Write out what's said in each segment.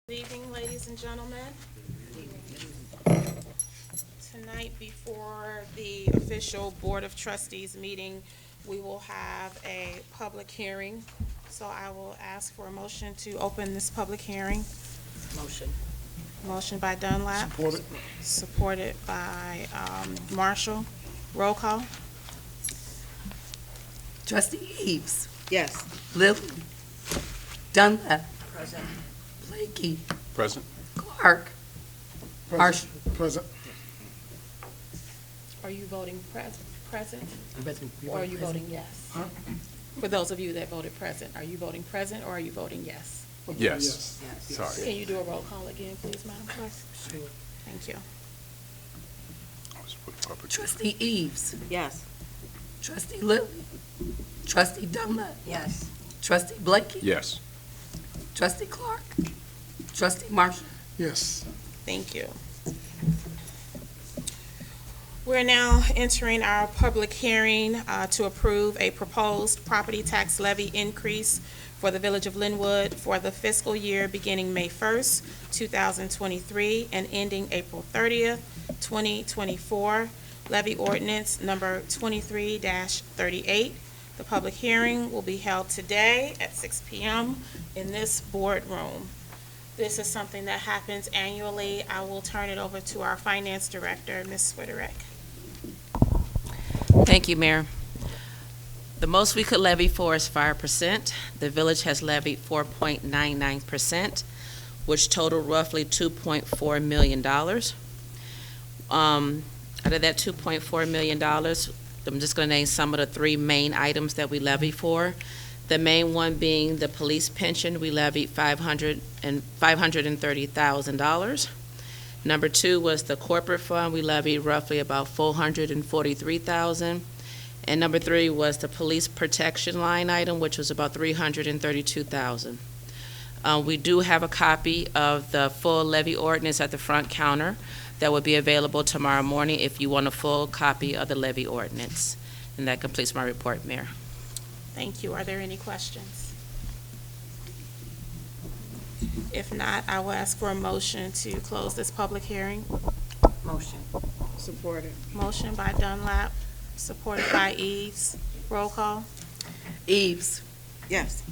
Good evening, ladies and gentlemen. Tonight, before the official Board of Trustees meeting, we will have a public hearing. So I will ask for a motion to open this public hearing. Motion. Motion by Dunlap. Support it. Supported by Marshall. Roll call. Trustee Eves, Yes. Lily, Dunlap, Present. Blakey, Present. Clark, Marshall. Present. Are you voting present, Present. or are you voting yes? Huh? For those of you that voted present, are you voting present or are you voting yes? Yes. Yes. Sorry. Can you do a roll call again, please, Madam Clerk? Thank you. I was put public. Trustee Eves, Yes. Trustee Lily, Trustee Dunlap, Yes. Trustee Blakey, Yes. Trustee Clark, Trustee Marshall. Yes. Thank you. We're now entering our public hearing to approve a proposed property tax levy increase for the Village of Lynwood for the fiscal year beginning May 1st, 2023, and ending April 30th, 2024. Levy ordinance number 23-38. The public hearing will be held today at 6 p.m. in this boardroom. This is something that happens annually. I will turn it over to our Finance Director, Ms. Swiderick. Thank you, Mayor. The most we could levy for is 5%. The village has levied 4.99%, which totaled roughly $2.4 million. Out of that $2.4 million, I'm just going to name some of the three main items that we levy for. The main one being the police pension. We levied $530,000. Number two was the corporate fund. We levied roughly about $443,000. And number three was the police protection line item, which was about $332,000. We do have a copy of the full levy ordinance at the front counter that will be available tomorrow morning if you want a full copy of the levy ordinance. And that completes my report, Mayor. Thank you. Are there any questions? If not, I will ask for a motion to close this public hearing. Motion. Supported. Motion by Dunlap, supported by Eves. Roll call. Eves, Yes.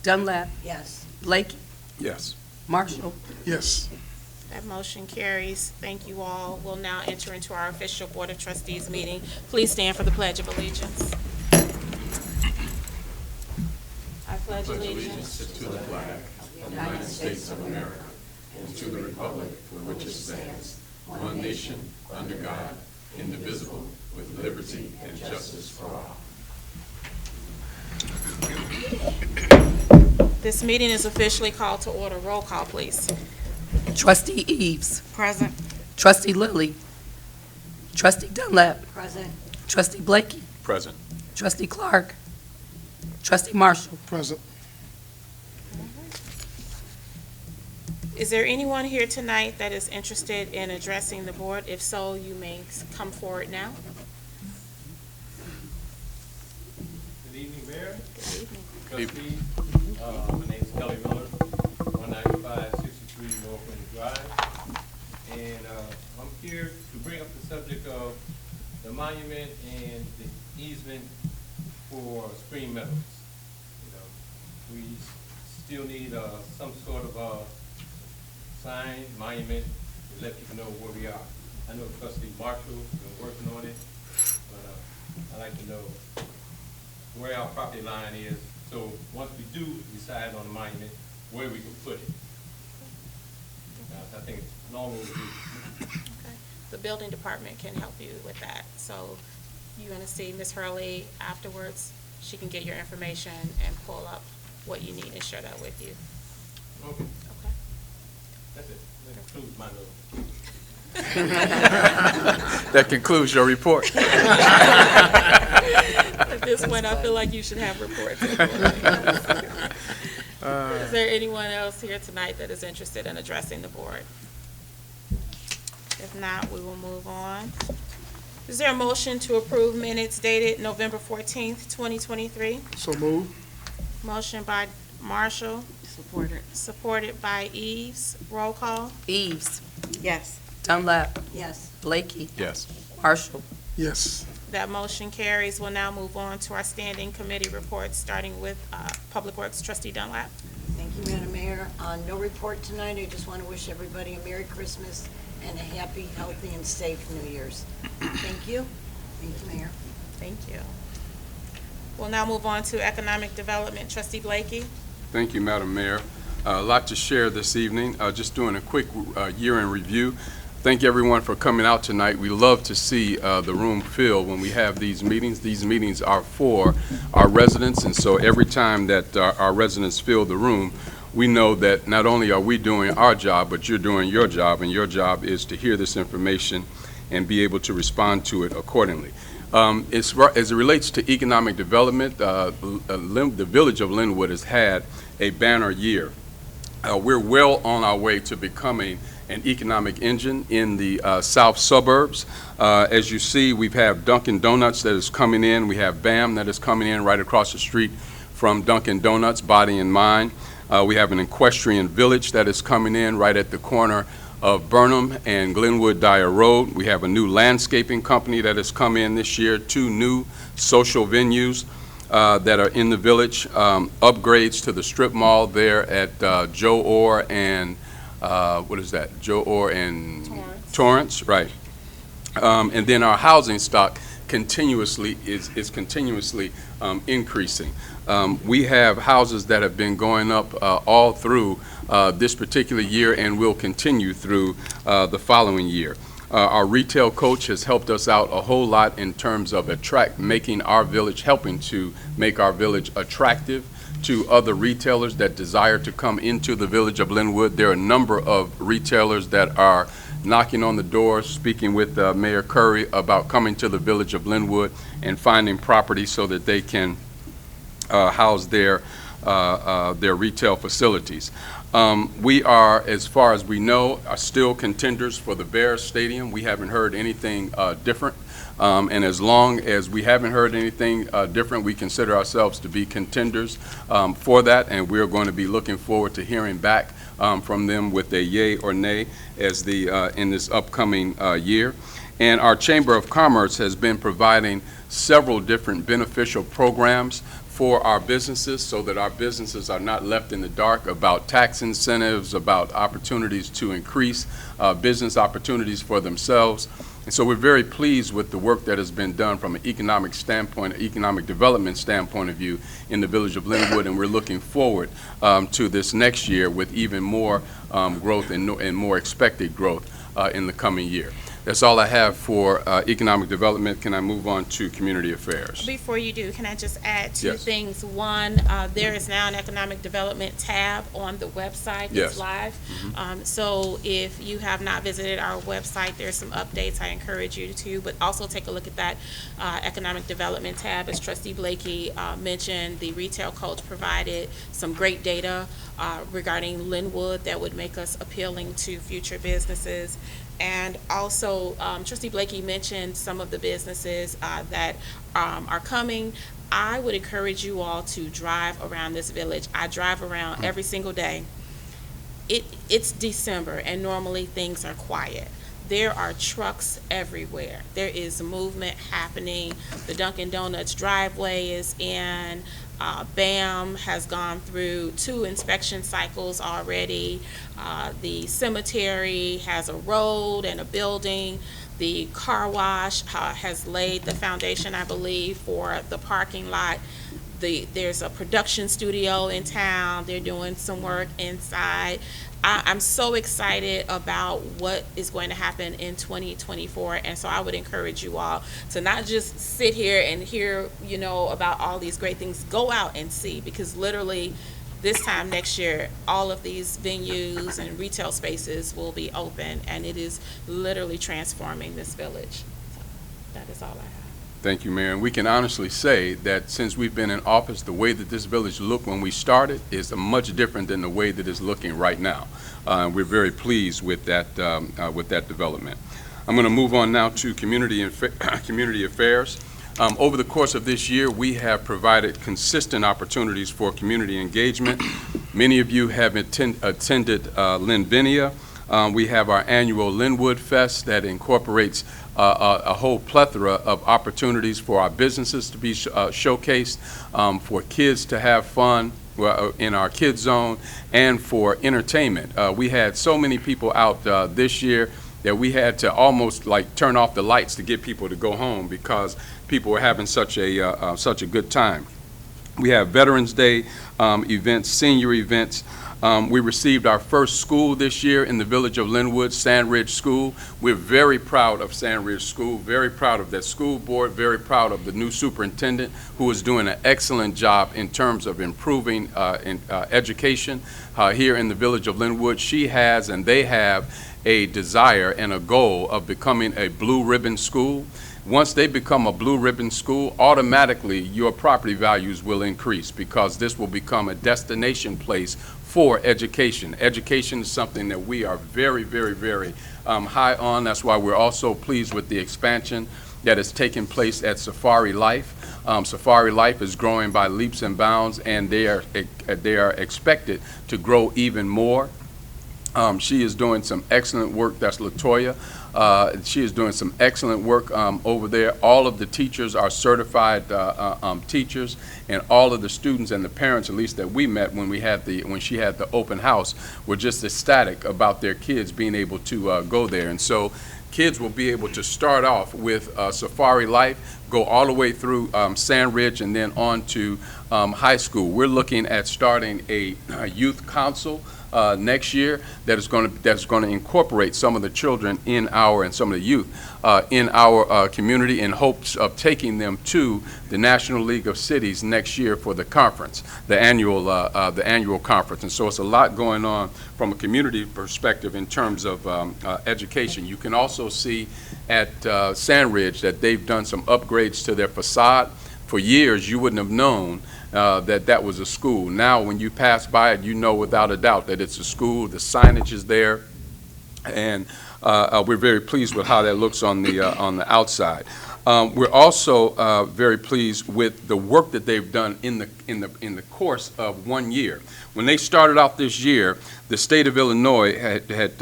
Dunlap, Yes. Blakey, Yes. Marshall. Yes. That motion carries. Thank you all. We'll now enter into our official Board of Trustees meeting. Please stand for the Pledge of Allegiance. I pledge allegiance To the flag of the United States of America and to the republic for which it stands, one nation, under God, indivisible, with liberty and justice for all. This meeting is officially called to order. Roll call, please. Trustee Eves, Present. Trustee Lily, Trustee Dunlap, Present. Trustee Blakey, Present. Trustee Clark, Trustee Marshall. Present. Is there anyone here tonight that is interested in addressing the board? If so, you may come forward now. Good evening, Mayor. Good evening. Trustees. My name is Kelly Miller, 19563 Northwind Drive. And I'm here to bring up the subject of the monument and the easement for Spring Meadows. You know, we still need some sort of sign, monument, to let people know where we are. I know Trustee Marshall has been working on it, but I'd like to know where our property line is, so once we do decide on a monument, where we can put it. I think it's long overdue. Okay. The building department can help you with that. So you're going to see Ms. Hurley afterwards. She can get your information and pull up what you need and share that with you. Okay, Okay? that's it. That concludes my little. That concludes your report. At this point, I feel like you should have reports. Is there anyone else here tonight that is interested in addressing the board? If not, we will move on. Is there a motion to approve minutes dated November 14th, 2023? So move. Motion by Marshall, Supported. supported by Eves. Roll call. Eves. Yes. Dunlap. Yes. Blakey. Yes. Marshall. Yes. That motion carries. We'll now move on to our standing committee reports, starting with Public Works. Trustee Dunlap. Thank you, Madam Mayor. No report tonight. I just want to wish everybody a Merry Christmas and a happy, healthy, and safe New Year's. Thank you. Thank you, Mayor. Thank you. We'll now move on to Economic Development. Trustee Blakey. Thank you, Madam Mayor. A lot to share this evening. Just doing a quick year in review. Thank everyone for coming out tonight. We love to see the room filled when we have these meetings. These meetings are for our residents, and so every time that our residents fill the room, we know that not only are we doing our job, but you're doing your job, and your job is to hear this information and be able to respond to it accordingly. As it relates to economic development, the village of Lynwood has had a banner year. We're well on our way to becoming an economic engine in the south suburbs. As you see, we have Dunkin' Donuts that is coming in. We have BAM that is coming in right across the street from Dunkin' Donuts, Body and Mind. We have an equestrian village that is coming in right at the corner of Burnham and Glenwood Dyer Road. We have a new landscaping company that has come in this year, 2 new social venues that are in the village, upgrades to the strip mall there at Joe Orr and what is that? Joe Orr and Torrance, right. And then our housing stock continuously is continuously increasing. We have houses that have been going up all through this particular year and will continue through the following year. Our retail coach has helped us out a whole lot in terms of helping to make our village attractive to other retailers that desire to come into the village of Lynwood. There are a number of retailers that are knocking on the door, speaking with Mayor Curry about coming to the village of Lynwood and finding property so that they can house their retail facilities. We are, as far as we know, are still contenders for the Bears Stadium. We haven't heard anything different. And as long as we haven't heard anything different, we consider ourselves to be contenders for that, and we're going to be looking forward to hearing back from them with a yay or nay as in this upcoming year. And our Chamber of Commerce has been providing several different beneficial programs for our businesses so that our businesses are not left in the dark about tax incentives, about opportunities to increase business opportunities for themselves. And so we're very pleased with the work that has been done from an economic standpoint, economic development standpoint of view in the village of Lynwood, and we're looking forward to this next year with even more growth and more expected growth in the coming year. That's all I have for economic development. Can I move on to community affairs? Before you do, can I just add 2 Yes. things? One, there is now an economic development tab on the website. Yes. It's live. So if you have not visited our website, there's some updates. I encourage you to, but also take a look at that economic development tab. As Trustee Blakey mentioned, the retail coach provided some great data regarding Lynwood that would make us appealing to future businesses. And also, Trustee Blakey mentioned some of the businesses that are coming. I would encourage you all to drive around this village. I drive around every single day. It's December, and normally things are quiet. There are trucks everywhere. There is movement happening. The Dunkin' Donuts driveway is in. BAM has gone through 2 inspection cycles already. The cemetery has a road and a building. The car wash has laid the foundation, I believe, for the parking lot. There's a production studio in town. They're doing some work inside. I'm so excited about what is going to happen in 2024, and so I would encourage you all to not just sit here and hear, about all these great things. Go out and see, because literally this time next year, all of these venues and retail spaces will be open, and it is literally transforming this village. So that is all I have. Thank you, Mayor. And we can honestly say that since we've been in office, the way that this village looked when we started is much different than the way that it's looking right now. We're very pleased with that development. I'm going to move on now to community affairs. Over the course of this year, we have provided consistent opportunities for community engagement. Many of you have attended Lynvinia. We have our annual Lynwood Fest that incorporates a whole plethora of opportunities for our businesses to be showcased, for kids to have fun in our kids zone, and for entertainment. We had so many people out this year that we had to almost like turn off the lights to get people to go home because people were having such a good time. We have Veterans Day events, senior events. We received our first school this year in the village of Lynwood, Sandridge School. We're very proud of Sandridge School, very proud of that school board, very proud of the new superintendent who is doing an excellent job in terms of improving education here in the village of Lynwood. She has and they have a desire and a goal of becoming a blue ribbon school. Once they become a blue ribbon school, automatically your property values will increase because this will become a destination place for education. Education is something that we are very, very, very high on. That's why we're also pleased with the expansion that is taking place at Safari Life. Safari Life is growing by leaps and bounds, and they are expected to grow even more. She is doing some excellent work. That's LaToya. She is doing some excellent work over there. All of the teachers are certified teachers, and all of the students and the parents, at least that we met when she had the open house, were just ecstatic about their kids being able to go there. And so kids will be able to start off with Safari Life, go all the way through Sandridge, and then on to high school. We're looking at starting a youth council next year that's going to incorporate some of the children and some of the youth in our community in hopes of taking them to the National League of Cities next year for the conference, the annual conference. And so it's a lot going on from a community perspective in terms of education. You can also see at Sandridge that they've done some upgrades to their facade. For years, you wouldn't have known that was a school. Now, when you pass by it, you know without a doubt that it's a school. The signage is there, and we're very pleased with how that looks on the outside. We're also very pleased with the work that they've done in the course of 1 year. When they started out this year, the state of Illinois had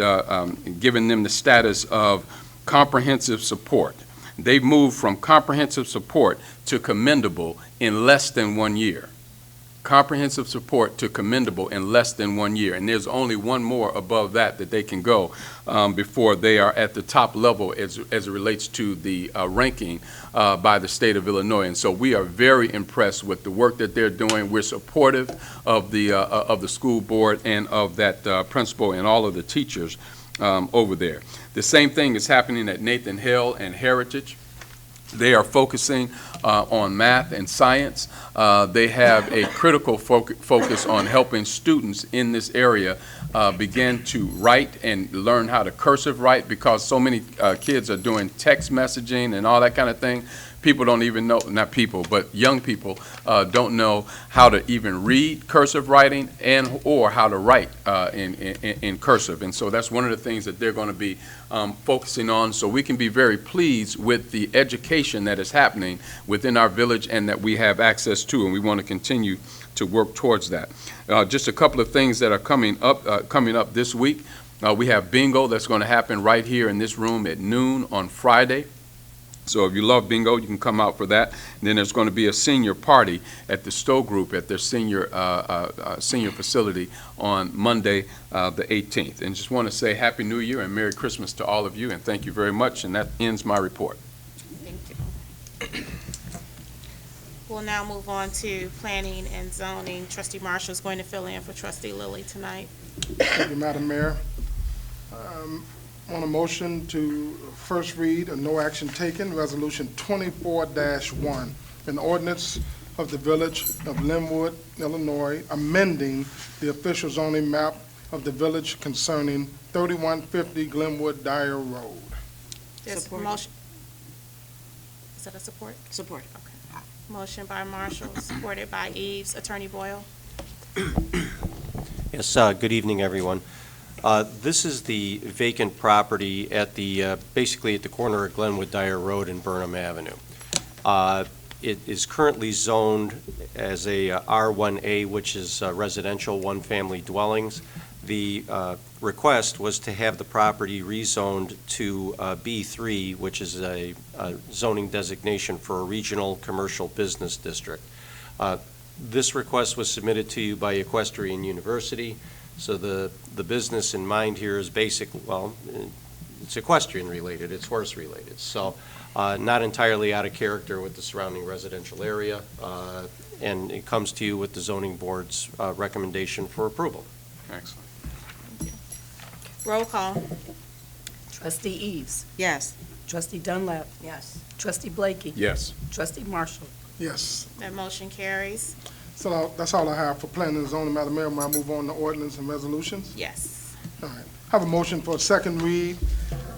given them the status of comprehensive support. They've moved from comprehensive support to commendable in less than 1 year. Comprehensive support to commendable in less than 1 year. And there's only one more above that they can go before they are at the top level as it relates to the ranking by the state of Illinois. And so we are very impressed with the work that they're doing. We're supportive of the school board and of that principal and all of the teachers over there. The same thing is happening at Nathan Hill and Heritage. They are focusing on math and science. They have a critical focus on helping students in this area begin to write and learn how to cursive write, because so many kids are doing text messaging and all that kind of thing. People don't even know, not people, but young people don't know how to even read cursive writing or how to write in cursive. And so that's one of the things that they're going to be focusing on, so we can be very pleased with the education that is happening within our village and that we have access to, and we want to continue to work towards that. Just a couple of things that are coming up this week. We have bingo that's going to happen right here in this room at noon on Friday. So if you love bingo, you can come out for that. And then there's going to be a senior party at the Stowe Group at their senior facility on Monday, the 18th. And just want to say Happy New Year and Merry Christmas to all of you, and thank you very much. And that ends my report. Thank you. We'll now move on to planning and zoning. Trustee Marshall is going to fill in for Trustee Lilly tonight. Thank you, Madam Mayor. On a motion to first read, a no action taken, Resolution 24-1, an ordinance of the Village of Lynwood, Illinois, amending the official zoning map of the village concerning 3150 Glenwood Dyer Road. There's a Support. motion. Is that a support? Support. Okay. Motion by Marshall, supported by Eves. Attorney Boyle. Yes, good evening, everyone. This is the vacant property at basically at the corner of Glenwood Dyer Road and Burnham Avenue. It is currently zoned as a R1A, which is residential one-family dwellings. The request was to have the property rezoned to B3, which is a zoning designation for a regional commercial business district. This request was submitted to you by Equestrian University, so the business in mind here is it's equestrian related, it's horse related, so not entirely out of character with the surrounding residential area, and it comes to you with the zoning board's recommendation for approval. Excellent. Roll call. Trustee Eves. Yes. Trustee Dunlap. Yes. Trustee Blakey. Yes. Trustee Marshall. Yes. That motion carries. So that's all I have for planning and zoning, Madam Mayor. May I move on to ordinance and resolutions? Yes. All right. Have a motion for a second read.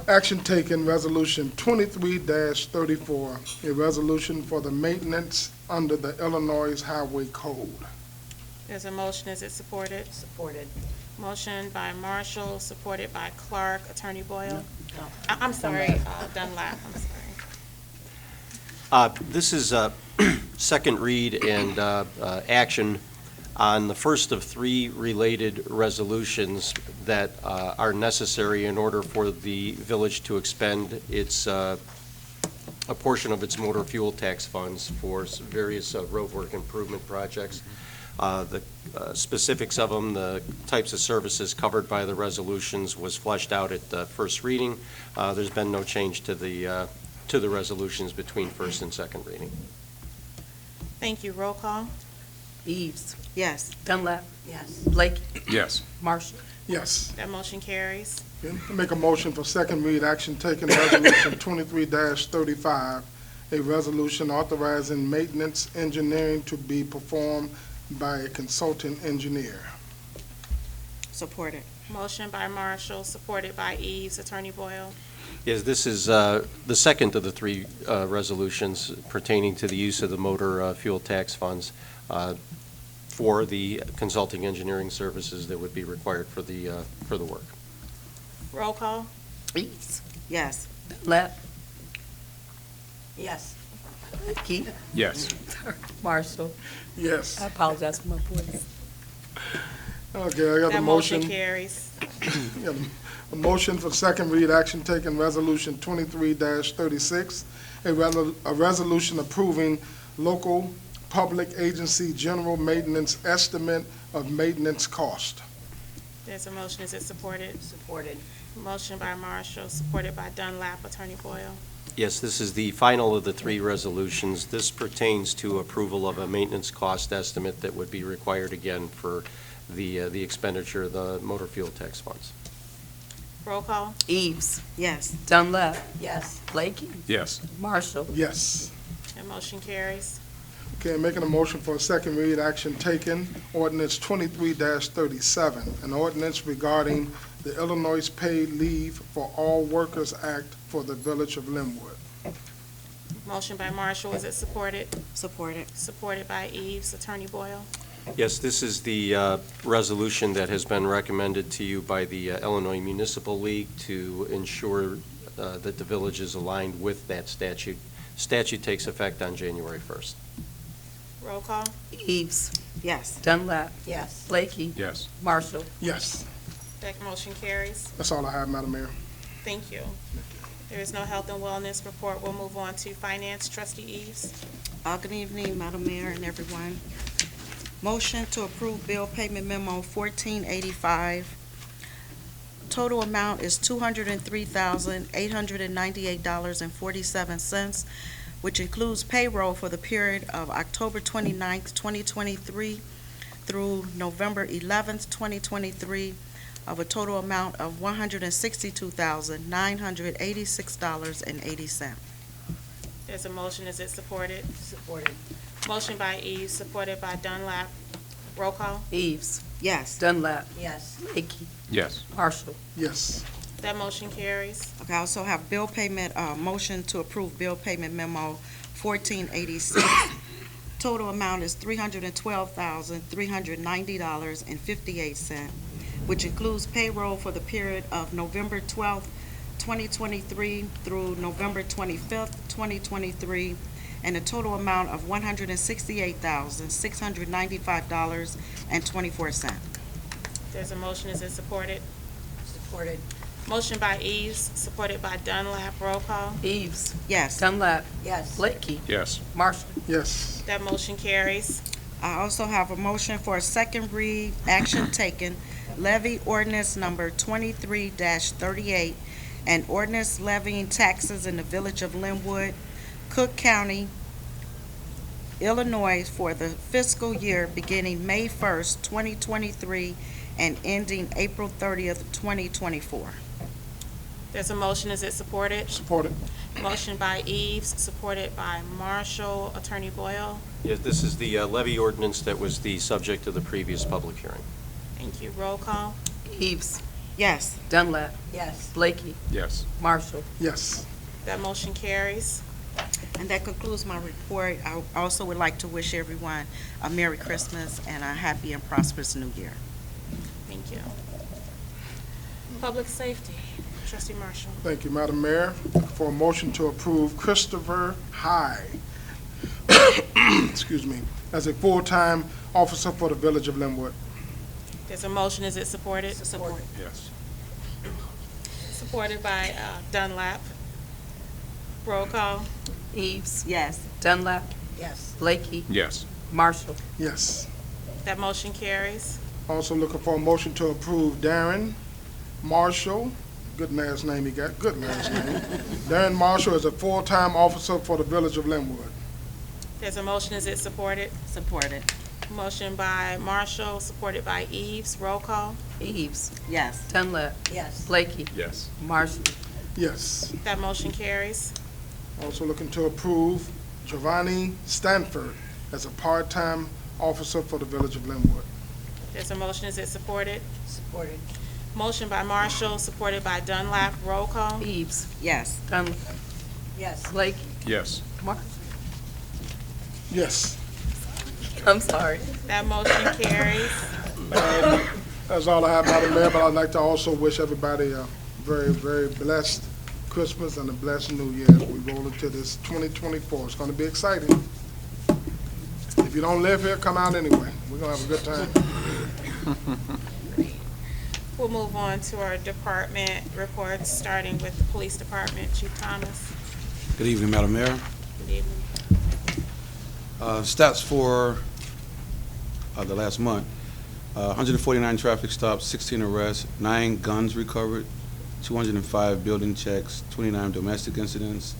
Action taken, Resolution 23-34, a resolution for the maintenance under the Illinois Highway Code. There's a motion. Is it supported? Supported. Motion by Marshall, supported by Clark. Attorney Boyle? No. I'm sorry, Dunlap. I'm sorry. This is a second read and action on the first of three related resolutions that are necessary in order for the village to expend its a portion of its motor fuel tax funds for various roadwork improvement projects. The specifics of them, the types of services covered by the resolutions was fleshed out at the first reading. There's been no change to the resolutions between first and second reading. Thank you. Roll call. Eves. Yes. Dunlap. Yes. Blakey. Yes. Marshall. Yes. That motion carries. Okay. Make a motion for second read, action taken, Resolution 23-35, a resolution authorizing maintenance engineering to be performed by a consulting engineer. Supported. Motion by Marshall, supported by Eves. Attorney Boyle? Yes, this is the second of the three resolutions pertaining to the use of the motor fuel tax funds for the consulting engineering services that would be required for the work. Roll call. Eves. Yes. Dunlap. Yes. Blakey. Yes. Marshall. Yes. I apologize for my voice. Okay, I got a That motion motion. carries. Got a motion for second read, action taken, Resolution 23-36, a resolution approving local public agency general maintenance estimate of maintenance cost. There's a motion. Is it supported? Supported. Motion by Marshall, supported by Dunlap. Attorney Boyle? Yes, this is the final of the three resolutions. This pertains to approval of a maintenance cost estimate that would be required again for the expenditure of the motor fuel tax funds. Roll call. Eves. Yes. Dunlap. Yes. Blakey. Yes. Marshall. Yes. That motion carries. Okay, making a motion for a second read, action taken, ordinance 23-37, an ordinance regarding the Illinois Paid Leave for All Workers Act for the Village of Lynwood. Motion by Marshall. Is it supported? Supported. Supported by Eves. Attorney Boyle? Yes, this is the resolution that has been recommended to you by the Illinois Municipal League to ensure that the village is aligned with that statute. Statute takes effect on January 1st. Roll call. Eves. Yes. Dunlap. Yes. Blakey. Yes. Marshall. Yes, That motion carries. that's all I have, Madam Mayor. Thank you. There is no health and wellness report. We'll move on to finance. Trustee Eves? Good evening, Madam Mayor and everyone. Motion to approve bill payment memo 1485. Total amount is $203,898.47, which includes payroll for the period of October 29th, 2023 through November 11th, 2023, of a total amount of $162,986.80. There's a motion. Is it supported? Supported. Motion by Eves, supported by Dunlap. Roll call. Eves. Yes. Dunlap. Yes. Blakey. Yes. Marshall. Yes, That motion carries. Okay, I also have bill payment, motion to approve bill payment memo 1486. Total amount is $312,390.58, which includes payroll for the period of November 12th, 2023 through November 25th, 2023, and a total amount of $168,695.24. There's a motion, is it supported? Supported. Motion by Eves, supported by Dunlap. Roll call. Eves. Yes. Dunlap. Yes. Blakey. Yes. Marshall. Yes. That motion carries. I also have a motion for a second read, action taken, levy ordinance number 23-38, and ordinance levying taxes in the village of Lynwood, Cook County, Illinois, for the fiscal year beginning May 1st, 2023, and ending April 30th, 2024. There's a motion, is it supported? Supported. Motion by Eves, supported by Marshall. Attorney Boyle. Yes, this is the levy ordinance that was the subject of the previous public hearing. Thank you. Roll call. Eves. Yes. Dunlap. Yes. Blakey. Yes. Marshall. Yes. That motion carries. And that concludes my report. I also would like to wish everyone a Merry Christmas and a happy and prosperous New Year. Thank you. Public safety. Trustee Marshall. Thank you, Madam Mayor. For a motion to approve Christopher High, excuse me, as a full-time officer for the village of Lynwood. There's a motion, is it supported? Support. Yes. Supported by Dunlap. Roll call. Eves. Yes. Dunlap. Yes. Blakey. Yes. Marshall. Yes. That motion carries. Also looking for a motion to approve Darren Marshall, good last name he got, good last name. Darren Marshall is a full-time officer for the village of Lynwood. There's a motion, is it supported? Supported. Motion by Marshall, supported by Eves. Roll call. Eves. Yes. Dunlap. Yes. Blakey. Yes. Marshall. Yes. That motion carries. Also looking to approve Giovanni Stanford as a part-time officer for the village of Lynwood. There's a motion, is it supported? Supported. Motion by Marshall, supported by Dunlap. Roll call. Eves. Yes. Dunlap. Yes. Blakey. Yes. Marshall. Yes. I'm sorry. That motion carries. That's all I have, Madam Mayor, but I'd like to also wish everybody a very, very blessed Christmas and a blessed New Year as we roll into this 2024. It's going to be exciting. If you don't live here, come out anyway. We're going to have a good time. We'll move on to our department reports, starting with the Police Department. Chief Thomas. Good evening, Madam Mayor. Good evening. Stats for the last month. 149 traffic stops, 16 arrests, 9 guns recovered, 205 building checks, 29 domestic incidents,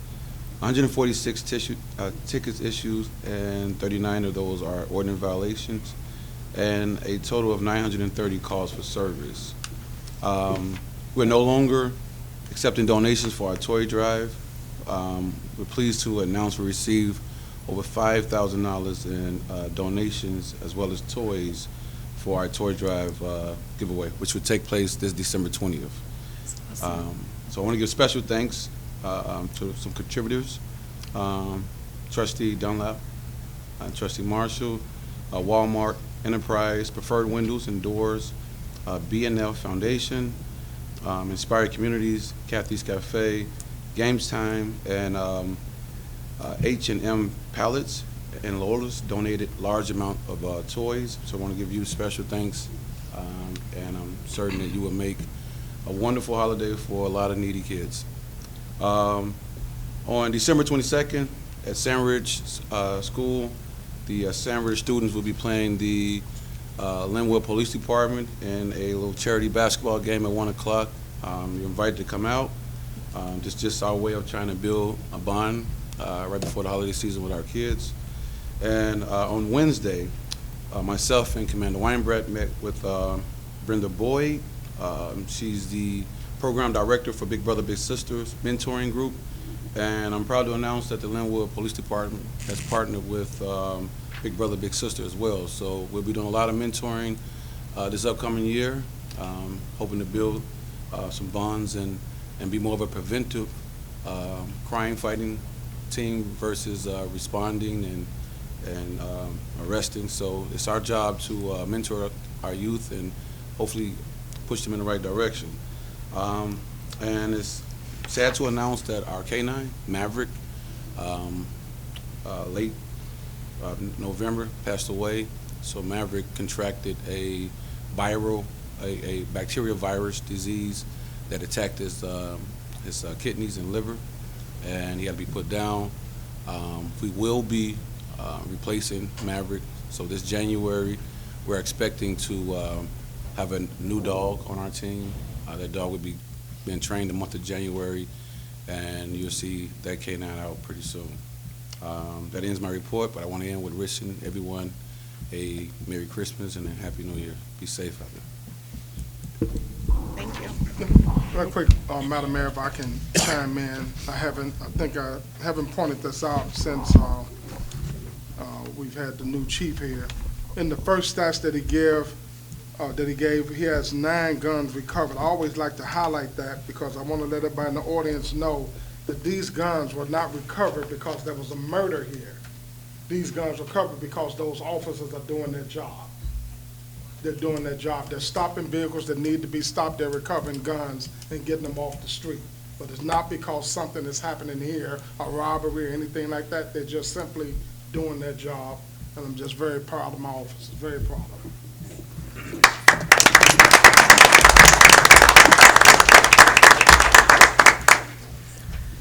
146 tickets issued, and 39 of those are ordinance violations, and a total of 930 calls for service. We're no longer accepting donations for our toy drive. We're pleased to announce we received over $5,000 in donations as well as toys for our toy drive giveaway, which would take place this December 20th. So I want to give special thanks to some contributors, Trustee Dunlap, Trustee Marshall, Walmart, Enterprise, Preferred Windows and Doors, B&L Foundation, Inspired Communities, Kathy's Cafe, Games Time, and H&M Pallets and Lola's donated large amount of toys. So I want to give you special thanks, and I'm certain that you will make a wonderful holiday for a lot of needy kids. On December 22nd at Sandridge School, the Sandridge students will be playing the Lynwood Police Department in a little charity basketball game at 1 o'clock. You're invited to come out. Just our way of trying to build a bond right before the holiday season with our kids. And on Wednesday, myself and Commander Weinbrett met with Brenda Boyd. She's the program director for Big Brother Big Sisters mentoring group, and I'm proud to announce that the Lynwood Police Department has partnered with Big Brother Big Sister as well. So we'll be doing a lot of mentoring this upcoming year, hoping to build some bonds and be more of a preventive crime fighting team versus responding and arresting. So it's our job to mentor our youth and hopefully push them in the right direction. And it's sad to announce that our K-9, Maverick, late November, passed away. So Maverick contracted a bacterial virus disease that attacked his kidneys and liver, and he had to be put down. We will be replacing Maverick. So this January, we're expecting to have a new dog on our team. That dog will be being trained the month of January, and you'll see that canine out pretty soon. That ends my report, but I want to end with wishing everyone a Merry Christmas and a Happy New Year. Be safe out there. Thank you. Real quick, Madam Mayor, if I can chime in. I think I haven't pointed this out since we've had the new chief here. In the first stats that he gave, he has 9 guns recovered. I always like to highlight that because I want to let everybody in the audience know that these guns were not recovered because there was a murder here. These guns were recovered because those officers are doing their job. They're doing their job. They're stopping vehicles that need to be stopped. They're recovering guns and getting them off the street. But it's not because something is happening here, a robbery or anything like that. They're just simply doing their job, and I'm just very proud of my officers, very proud of them.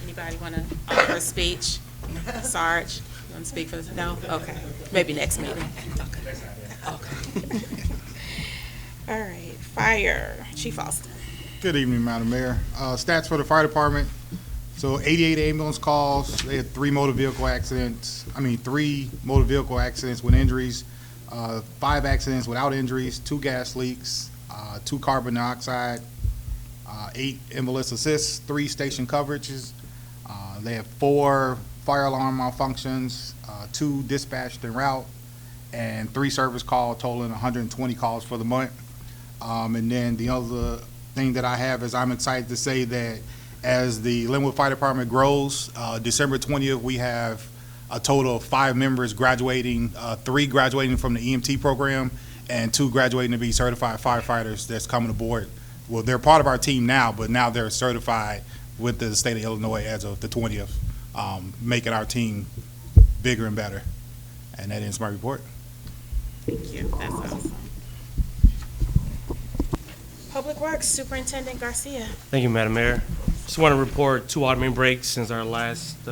Anybody want to offer a speech? Sarge, you want to speak for this? No? Okay. Maybe next meeting. Okay. All right. Fire, Chief Austin. Good evening, Madam Mayor. Stats for the fire department. So 88 ambulance calls. They had 3 motor vehicle accidents with injuries, 5 accidents without injuries, 2 gas leaks, 2 carbon dioxide, 8 ambulance assists, 3 station coverages. They have 4 fire alarm malfunctions, 2 dispatched en route, and 3 service calls, totaling 120 calls for the month. And then the other thing that I have is I'm excited to say that as the Lynwood Fire Department grows, December 20th, we have a total of 5 members graduating, 3 graduating from the EMT program and 2 graduating to be certified firefighters that's coming aboard. Well, they're part of our team now, but now they're certified with the state of Illinois as of the 20th, making our team bigger and better. And that ends my report. Thank you. That's awesome. Public Works Superintendent Garcia. Thank you, Madam Mayor. Just want to report 2 auto main breaks since our last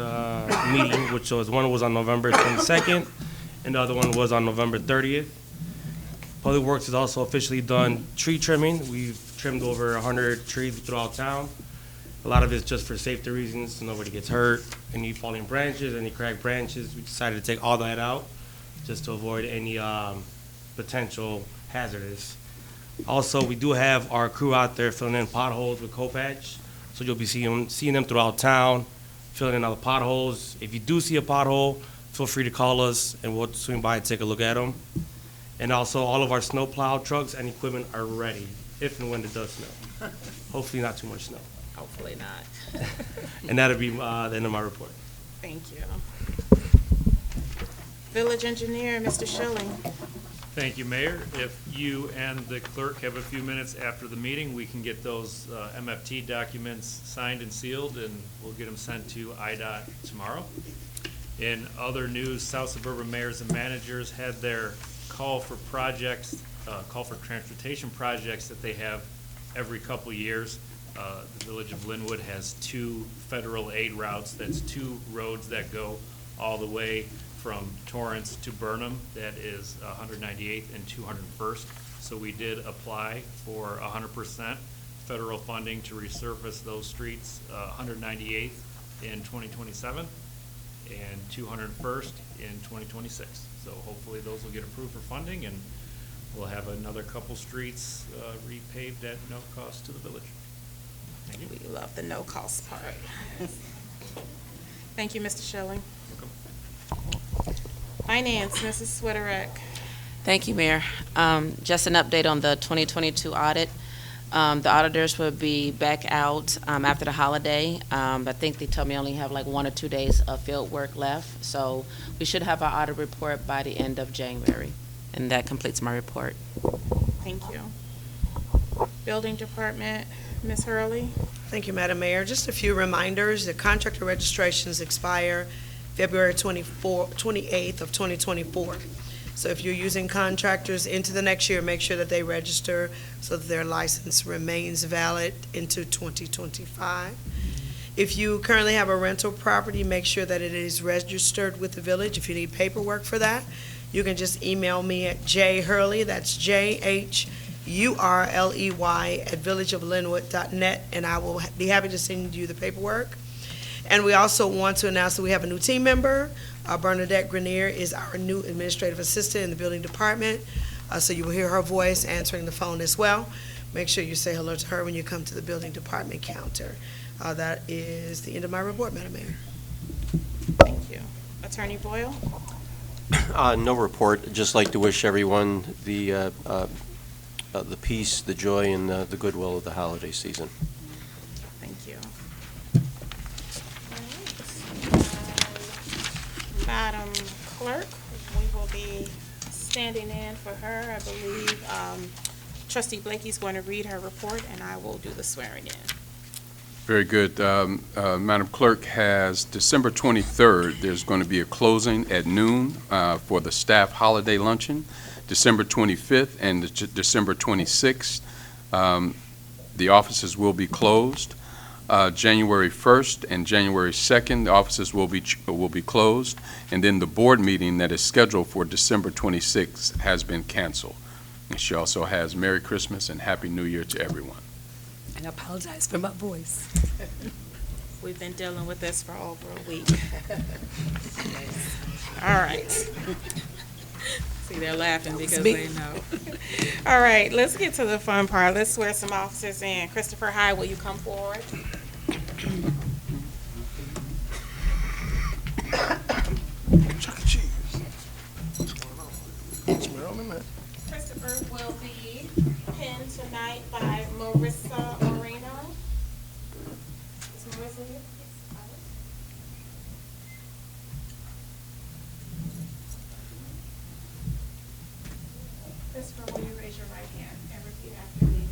meeting, which was one was on November 22nd, and the other one was on November 30th. Public Works has also officially done tree trimming. We've trimmed over 100 trees throughout town. A lot of it's just for safety reasons, so nobody gets hurt. Any falling branches, any cracked branches, we decided to take all that out just to avoid any potential hazardous. Also, we do have our crew out there filling in potholes with co-patch, so you'll be seeing them throughout town, filling in all the potholes. If you do see a pothole, feel free to call us, and we'll swing by and take a look at them. And also, all of our snow plow trucks and equipment are ready, if and when it does snow. Hopefully not too much snow. Hopefully not. And that'll be the end of my report. Thank you. Village Engineer, Mr. Schilling. Thank you, Mayor. If you and the clerk have a few minutes after the meeting, we can get those MFT documents signed and sealed, and we'll get them sent to IDOT tomorrow. In other news, South Suburban mayors and managers had their call for projects, call for transportation projects that they have every couple years. The Village of Lynwood has 2 federal aid routes. That's 2 roads that go all the way from Torrance to Burnham. That is 198th and 201st. So we did apply for 100% federal funding to resurface those streets, 198th in 2027 and 201st in 2026. So hopefully those will get approved for funding, and we'll have another couple streets repaved at no cost to the village. Thank you. We love the no-cost part. Thank you, Mr. Schilling. Finance, Mrs. Switterick. Thank you, Mayor. Just an update on the 2022 audit. The auditors will be back out after the holiday. I think they told me I only have like 1 or 2 days of field work left. So we should have our audit report by the end of January. And that completes my report. Thank you. Building Department, Ms. Hurley. Thank you, Madam Mayor. Just a few reminders. The contractor registrations expire February 28th of 2024. So if you're using contractors into the next year, make sure that they register so that their license remains valid into 2025. If you currently have a rental property, make sure that it is registered with the village. If you need paperwork for that, you can just email me at jhurley, that's JHURLEY @villageoflinwood.net, and I will be happy to send you the paperwork. And we also want to announce that we have a new team member. Bernadette Grenier is our new administrative assistant in the building department, so you will hear her voice answering the phone as well. Make sure you say hello to her when you come to the building department counter. That is the end of my report, Madam Mayor. Thank you. Attorney Boyle? No report. I'd just like to wish everyone the peace, the joy, and the goodwill of the holiday season. Thank you. Madam Clerk, we will be standing in for her. I believe Trustee Blakey's going to read her report, and I will do the swearing in. Very good. Madam Clerk has December 23rd, there's going to be a closing at noon for the staff holiday luncheon. December 25th and December 26th, the offices will be closed. January 1st and January 2nd, the offices will be closed. And then the board meeting that is scheduled for December 26th has been canceled. And she also has Merry Christmas and Happy New Year to everyone. And I apologize for my voice. We've been dealing with this for over a week. All right. See, they're laughing because they know. All right, let's get to the fun part. Let's swear some officers in. Christopher Hyde, will you come forward? Chuck E. Cheese. Smell in that. Christopher will be pinned tonight by Marissa Moreno. Is Marissa here? Christopher, will you raise your right hand and repeat after me?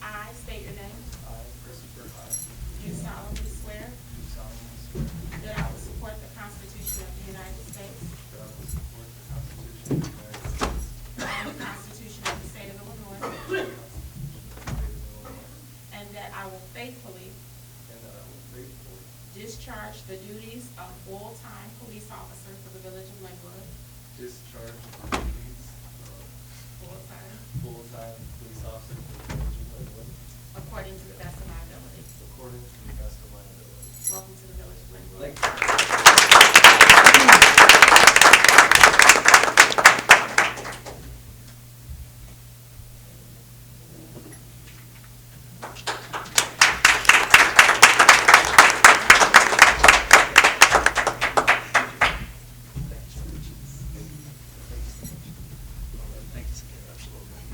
I state your name. I, Christopher Hyde, Do solemnly swear do solemnly swear that I will support the Constitution of the United States that I will support the Constitution of the United States and the Constitution of the State of Illinois, and the Constitution of the State of Illinois, and that I will faithfully and that I will faithfully discharge the duties of full-time police officer for the Village of Lynwood, discharge the duties of full-time police officer for the Village of Lynwood according to the best of my ability. according to the best of my ability. Welcome to the Village of Lynwood. Thank you.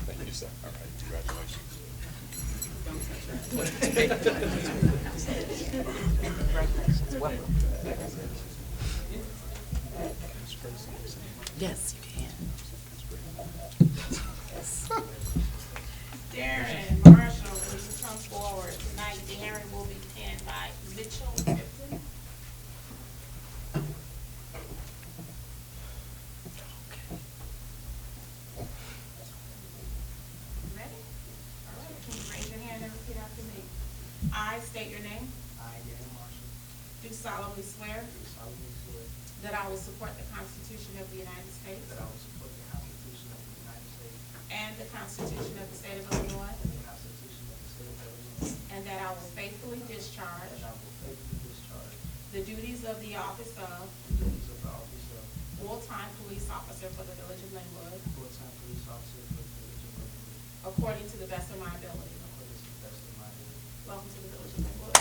Thank you, sir. All right, congratulations. Yes, you can. Darren Marshall, will you come forward tonight? Darren will be pinned by Mitchell Tipton. Ready? All right, can you raise your hand and repeat after me? I state your name. I, Daniel Marshall, Do solemnly swear do solemnly swear that I will support the Constitution of the United States that I will support the Constitution of the United States and the Constitution of the State of Illinois, and the Constitution of the State of Illinois, and that I will faithfully discharge and I will faithfully discharge the duties of the office of the duties of the office of full-time police officer for the Village of Lynwood full-time police officer for the Village of Lynwood according to the best of my ability. according to the best of my ability. Welcome to the Village of Lynwood.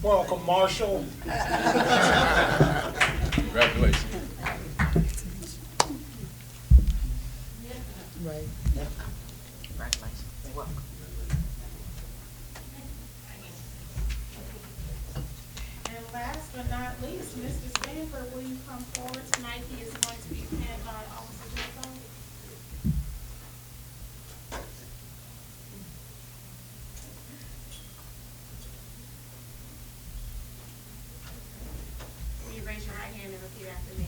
Welcome, Marshall. Congratulations. Right. Congratulations. You're welcome. And last but not least, Mr. Stanford, will you come forward tonight? He is going to be pinned by Officer Jeffo. after me.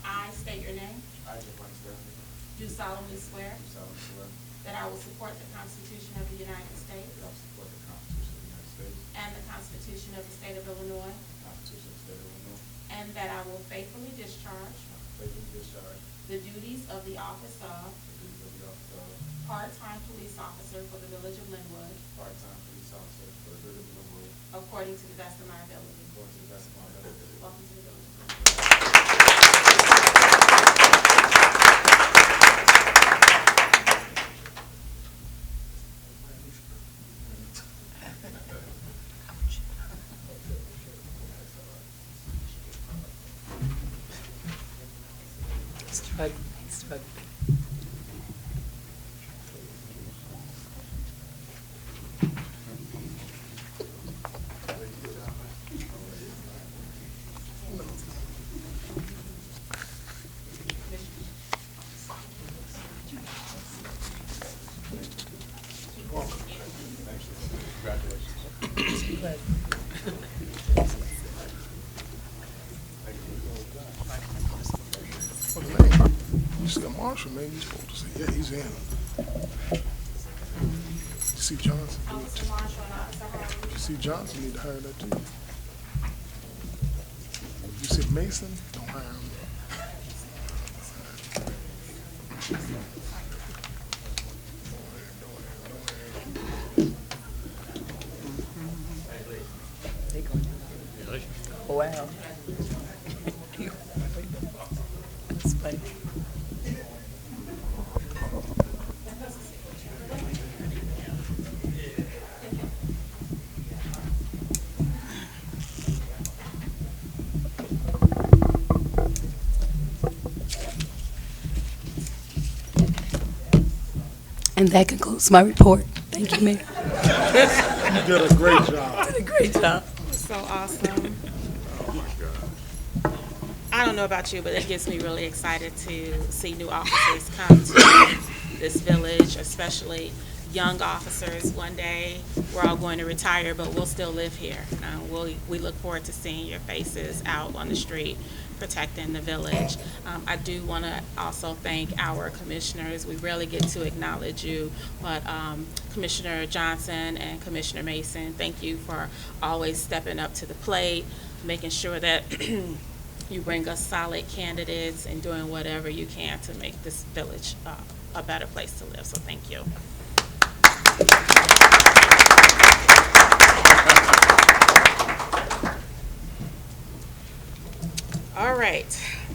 I state your name. I, Javon Sterling, Do solemnly swear do solemnly swear that I will support the Constitution of the United States that I will support the Constitution of the United States, and the Constitution of the State of Illinois, the Constitution of the State of Illinois, and that I will faithfully discharge and I will faithfully discharge the duties of the office of the duties of the office of part-time police officer for the Village of Lynwood, part-time police officer for the Village of Lynwood, according to the best of my ability. according to the best of my ability. Welcome to the Village of Lynwood. Struggling. What's the name? You see a marshal, maybe you're supposed to say, yeah, he's in. You see Johnson? Officer Marshall and Officer Harvey. You see Johnson, need to hire that too. You see Mason, don't hire him. Wow. That's funny. And that concludes my report. Thank you, Mayor. You did a great job. Did a great job. So awesome. I don't know about you, but it gets me really excited to see new officers come to this village, especially young officers. One day, we're all going to retire, but we'll still live here. We look forward to seeing your faces out on the street protecting the village. I do want to also thank our commissioners. We rarely get to acknowledge you, but Commissioner Johnson and Commissioner Mason, thank you for always stepping up to the plate, making sure that you bring us solid candidates and doing whatever you can to make this village a better place to live. So thank you. All right,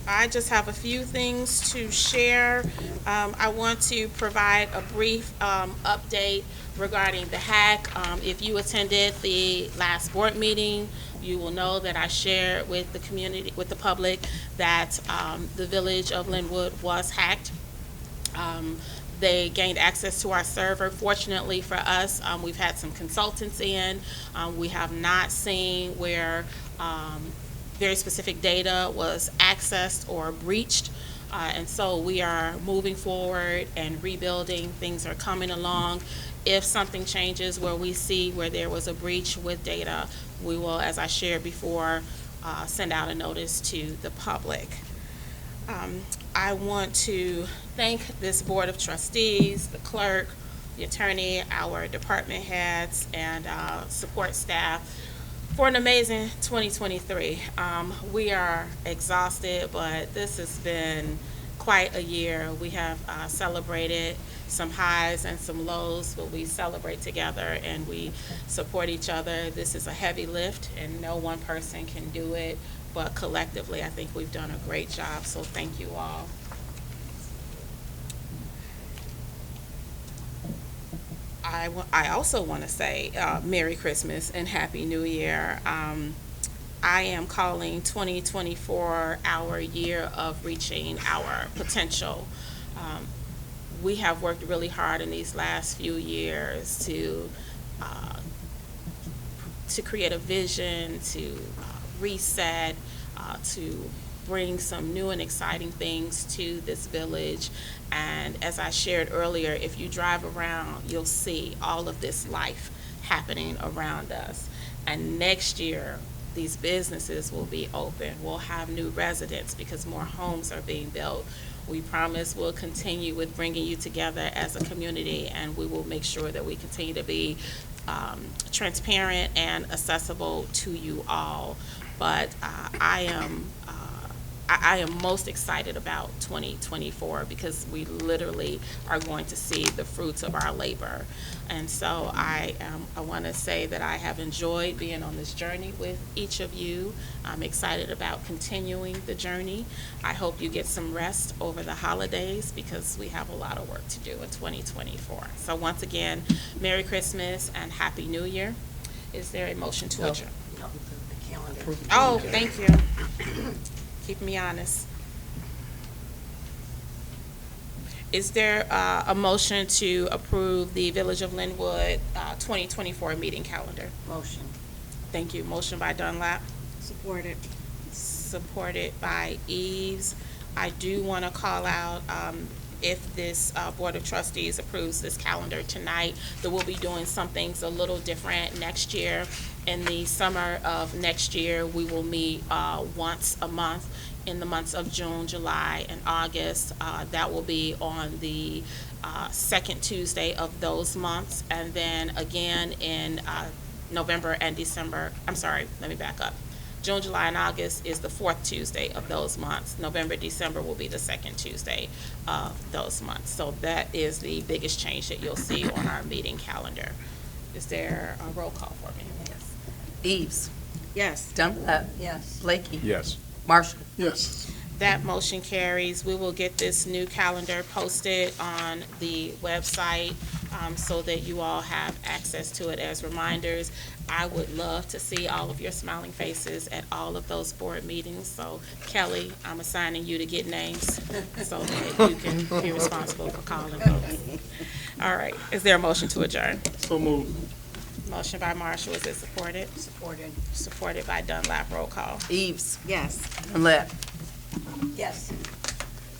I just have a few things to share. I want to provide a brief update regarding the hack. If you attended the last board meeting, you will know that I shared with the community, with the public, that the Village of Lynwood was hacked. They gained access to our server. Fortunately for us, we've had some consultants in. We have not seen where very specific data was accessed or breached. And so we are moving forward and rebuilding. Things are coming along. If something changes where we see where there was a breach with data, we will, as I shared before, send out a notice to the public. I want to thank this Board of Trustees, the clerk, the attorney, our department heads, and support staff for an amazing 2023. We are exhausted, but this has been quite a year. We have celebrated some highs and some lows, but we celebrate together and we support each other. This is a heavy lift and no one person can do it, but collectively I think we've done a great job, so thank you all. I also want to say Merry Christmas and Happy New Year. I am calling 2024 our year of reaching our potential. We have worked really hard in these last few years to create a vision, to reset, to bring some new and exciting things to this village. And as I shared earlier, if you drive around, you'll see all of this life happening around us. And next year, these businesses will be open. We'll have new residents because more homes are being built. We promise we'll continue with bringing you together as a community, and we will make sure that we continue to be transparent and accessible to you all. But I am most excited about 2024 because we literally are going to see the fruits of our labor. And so I want to say that I have enjoyed being on this journey with each of you. I'm excited about continuing the journey. I hope you get some rest over the holidays because we have a lot of work to do in 2024. So once again, Merry Christmas and Happy New Year. Is there a motion to adjourn? No, the calendar. Oh, thank you. Keeping me honest. Is there a motion to approve the Village of Lynwood 2024 meeting calendar? Motion. Thank you. Motion by Dunlap, Supported. supported by Eves. I do want to call out, if this Board of Trustees approves this calendar tonight, that we'll be doing some things a little different next year. In the summer of next year, we will meet once a month in the months of June, July, and August. That will be on the second Tuesday of those months, and then again in November and December. I'm sorry, let me back up. June, July, and August is the fourth Tuesday of those months. November, December will be the second Tuesday of those months. So that is the biggest change that you'll see on our meeting calendar. Is there a roll call for me? Yes. Eves. Yes. Dunlap. Yes. Blakey. Yes. Marshall. Yes. That motion carries. We will get this new calendar posted on the website so that you all have access to it as reminders. I would love to see all of your smiling faces at all of those board meetings. So Kelly, I'm assigning you to get names so that you can be responsible for calling folks. All right, is there a motion to adjourn? So moved. Motion by Marshall, is it supported? Supported. Supported by Dunlap, roll call. Eves. Yes. Dunlap. Yes.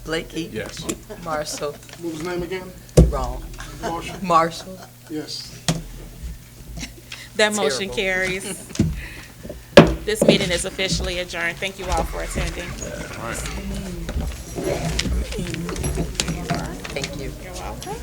Blakey. Yes. Marshall. What was his name again? Wrong. Marshall? Marshall. Yes. That motion carries. This meeting is officially adjourned. Thank you all for attending. All right. Thank you. You're welcome.